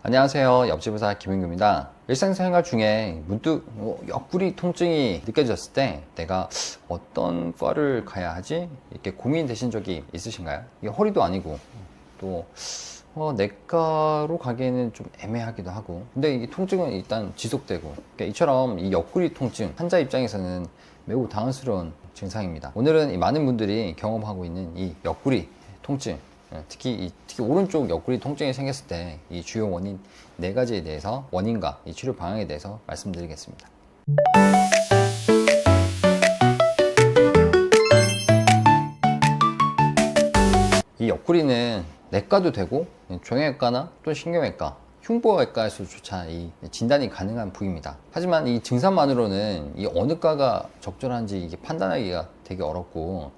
안녕하세요. 옆집의사 김윤규입니다. 일상생활 중에 문득 옆구리 통증이 느껴졌을 때 내가 어떤 과를 가야 하지? 이렇게 고민되신 적이 있으신가요? 이게 허리도 아니고 또 내과로 가기에는 좀 애매하기도 하고, 근데 이 통증은 일단 지속되고, 그러니까 이처럼 이 옆구리 통증 환자 입장에서는 매우 당황스러운 증상입니다. 오늘은 이 많은 분들이 경험하고 있는 이 옆구리 통증, 특히 오른쪽 옆구리 통증이 생겼을 때 이 주요 원인 4가지에 대해서 원인과 이 치료 방향에 대해서 말씀드리겠습니다. 이 옆구리는 내과도 되고 종양외과나 또 신경외과, 흉부외과에서조차 이 진단이 가능한 부위입니다. 하지만 이 증상만으로는 이 어느 과가 적절한지 이게 판단하기가 되게 어렵고,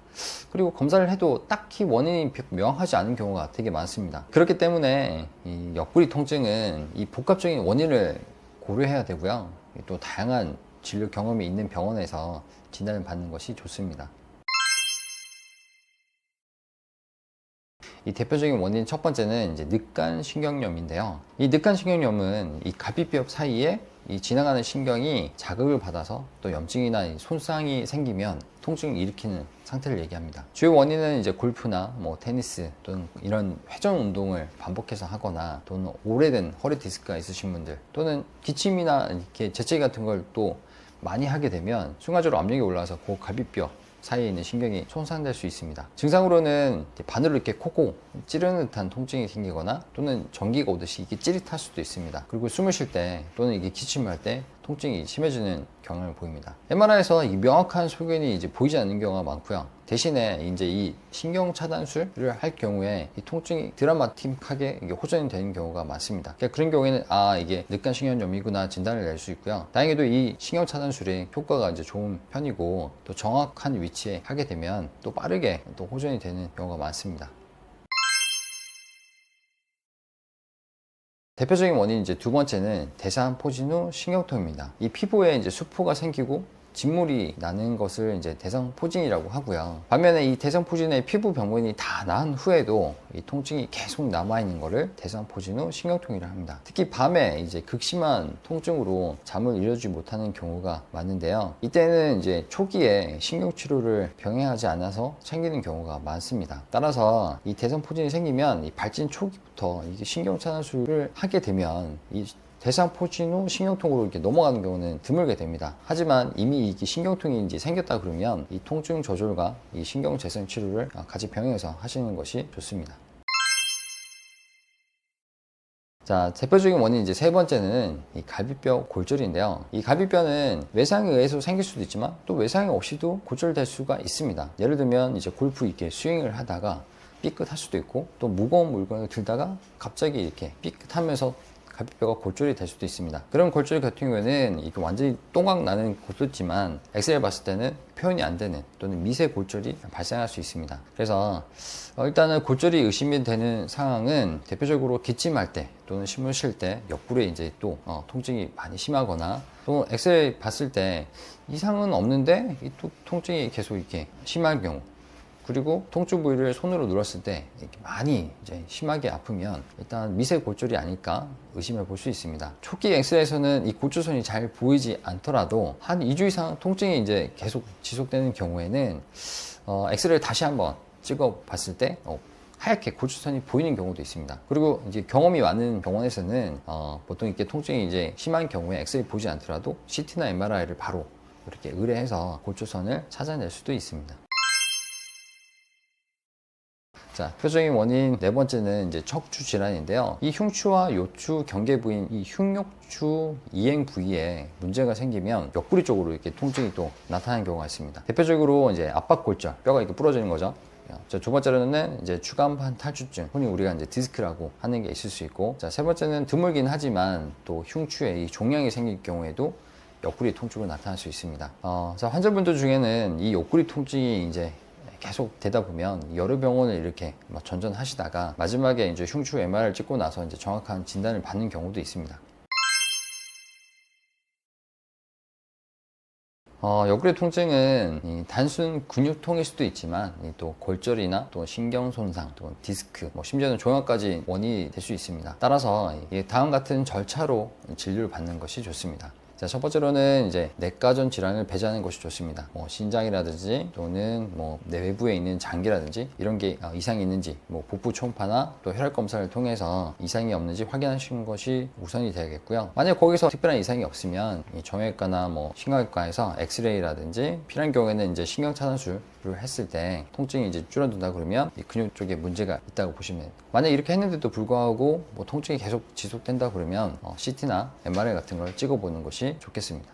그리고 검사를 해도 딱히 원인이 명확하지 않은 경우가 되게 많습니다. 그렇기 때문에 이 옆구리 통증은 이 복합적인 원인을 고려해야 되고요. 또 다양한 진료 경험이 있는 병원에서 진단을 받는 것이 좋습니다. 이 대표적인 원인 첫 번째는 이제 늑간신경염인데요. 이 늑간신경염은 이 갈비뼈 사이에 이 지나가는 신경이 자극을 받아서 또 염증이나 손상이 생기면 통증을 일으키는 상태를 얘기합니다. 주요 원인은 이제 골프나 테니스 또는 이런 회전 운동을 반복해서 하거나, 또는 오래된 허리 디스크가 있으신 분들, 또는 기침이나 이렇게 재채기 같은 걸 또 많이 하게 되면 순간적으로 압력이 올라와서 그 갈비뼈 사이에 있는 신경이 손상될 수 있습니다. 증상으로는 바늘로 이렇게 콕콕 찌르는 듯한 통증이 생기거나, 또는 전기가 오듯이 이게 찌릿할 수도 있습니다. 그리고 숨을 쉴 때 또는 이게 기침을 할 때 통증이 심해지는 경향을 보입니다. MRI에서 이 명확한 소견이 이제 보이지 않는 경우가 많고요. 대신에 이제 이 신경 차단술을 할 경우에 이 통증이 드라마틱하게 호전이 되는 경우가 많습니다. 그러니까 그런 경우에는 이게 늑간신경염이구나 진단을 낼 수 있고요. 다행히도 이 신경 차단술의 효과가 이제 좋은 편이고, 또 정확한 위치에 하게 되면 또 빠르게 또 호전이 되는 경우가 많습니다. 대표적인 원인 이제 두 번째는 대상포진후 신경통입니다. 이 피부에 이제 수포가 생기고 진물이 나는 것을 이제 대상포진이라고 하고요. 반면에 이 대상포진의 피부 병원이 다 나은 후에도 이 통증이 계속 남아있는 것을 대상포진 후 신경통이라고 합니다. 특히 밤에 이제 극심한 통증으로 잠을 이루지 못하는 경우가 많은데요. 이때는 이제 초기에 신경치료를 병행하지 않아서 생기는 경우가 많습니다. 따라서 이 대상포진이 생기면 이 발진 초기부터 이게 신경차단술을 하게 되면 이 대상포진 후 신경통으로 이렇게 넘어가는 경우는 드물게 됩니다. 하지만 이미 이게 신경통이 이제 생겼다 그러면 이 통증 조절과 이 신경 재생 치료를 같이 병행해서 하시는 것이 좋습니다. 자, 대표적인 원인 이제 세 번째는 이 갈비뼈 골절인데요. 이 갈비뼈는 외상에 의해서 생길 수도 있지만 또 외상이 없이도 골절될 수가 있습니다. 예를 들면 이제 골프 이렇게 스윙을 하다가 삐끗할 수도 있고, 또 무거운 물건을 들다가 갑자기 이렇게 삐끗하면서 갈비뼈가 골절이 될 수도 있습니다. 그런 골절 같은 경우에는 이게 완전히 또각 나는 곳도 있지만 엑스레이 봤을 때는 표현이 안 되는 또는 미세 골절이 발생할 수 있습니다. 그래서 일단은 골절이 의심이 되는 상황은 대표적으로 기침할 때 또는 숨을 쉴 때 옆구리에 이제 또 통증이 많이 심하거나, 또 엑스레이 봤을 때 이상은 없는데 또 통증이 계속 이렇게 심할 경우, 그리고 통증 부위를 손으로 눌렀을 때 이렇게 많이 이제 심하게 아프면 일단 미세 골절이 아닐까 의심해 볼 수 있습니다. 초기 엑스레이에서는 이 골절선이 잘 보이지 않더라도 한 2주 이상 통증이 이제 계속 지속되는 경우에는 엑스레이를 다시 한번 찍어 봤을 때 하얗게 골절선이 보이는 경우도 있습니다. 그리고 이제 경험이 많은 병원에서는 보통 이렇게 통증이 이제 심한 경우에 엑스레이 보지 않더라도 CT나 MRI를 바로 이렇게 의뢰해서 골절선을 찾아낼 수도 있습니다. 자, 표적인 원인 네 번째는 이제 척추 질환인데요. 이 흉추와 요추 경계 부인 이 흉욕추 이행 부위에 문제가 생기면 옆구리 쪽으로 이렇게 통증이 또 나타나는 경우가 있습니다. 대표적으로 이제 압박골절, 뼈가 이렇게 부러지는 거죠. 자, 두 번째로는 이제 추간판 탈출증, 흔히 우리가 이제 디스크라고 하는 게 있을 수 있고, 자, 세 번째는 드물긴 하지만 또 흉추에 이 종양이 생길 경우에도 옆구리 통증으로 나타날 수 있습니다. 자, 환자분들 중에는 이 옆구리 통증이 이제 계속 되다 보면 여러 병원을 이렇게 전전하시다가 마지막에 이제 흉추 MR을 찍고 나서 이제 정확한 진단을 받는 경우도 있습니다. 옆구리 통증은 단순 근육통일 수도 있지만 또 골절이나 또 신경 손상, 또 디스크, 심지어는 종양까지 원인이 될 수 있습니다. 따라서 다음 같은 절차로 진료를 받는 것이 좋습니다. 자, 첫 번째로는 이제 내과전 질환을 배제하는 것이 좋습니다. 신장이라든지 또는 내부에 있는 장기라든지 이런 게 이상이 있는지, 복부 초음파나 또 혈액 검사를 통해서 이상이 없는지 확인하시는 것이 우선이 되겠고요. 만약 거기서 특별한 이상이 없으면 이 정형외과나 신경외과에서 엑스레이라든지 필요한 경우에는 이제 신경 차단술을 했을 때 통증이 이제 줄어든다 그러면 이 근육 쪽에 문제가 있다고 보시면 됩니다. 만약 이렇게 했는데도 불구하고 통증이 계속 지속된다 그러면 CT나 MRI 같은 걸 찍어보는 것이 좋겠습니다.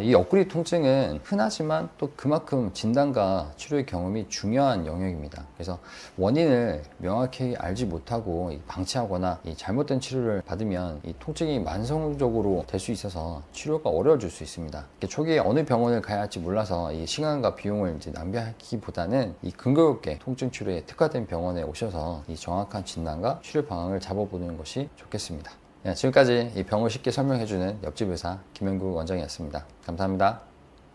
이 옆구리 통증은 흔하지만 또 그만큼 진단과 치료의 경험이 중요한 영역입니다. 그래서 원인을 명확히 알지 못하고 방치하거나 잘못된 치료를 받으면 이 통증이 만성적으로 될 수 있어서 치료가 어려워질 수 있습니다. 초기에 어느 병원을 가야 할지 몰라서 이 시간과 비용을 이제 낭비하기보다는 이 근거롭게 통증 치료에 특화된 병원에 오셔서 이 정확한 진단과 치료 방향을 잡아보는 것이 좋겠습니다. 지금까지 이 병을 쉽게 설명해주는 옆집 의사 김영국 원장이었습니다. 감사합니다.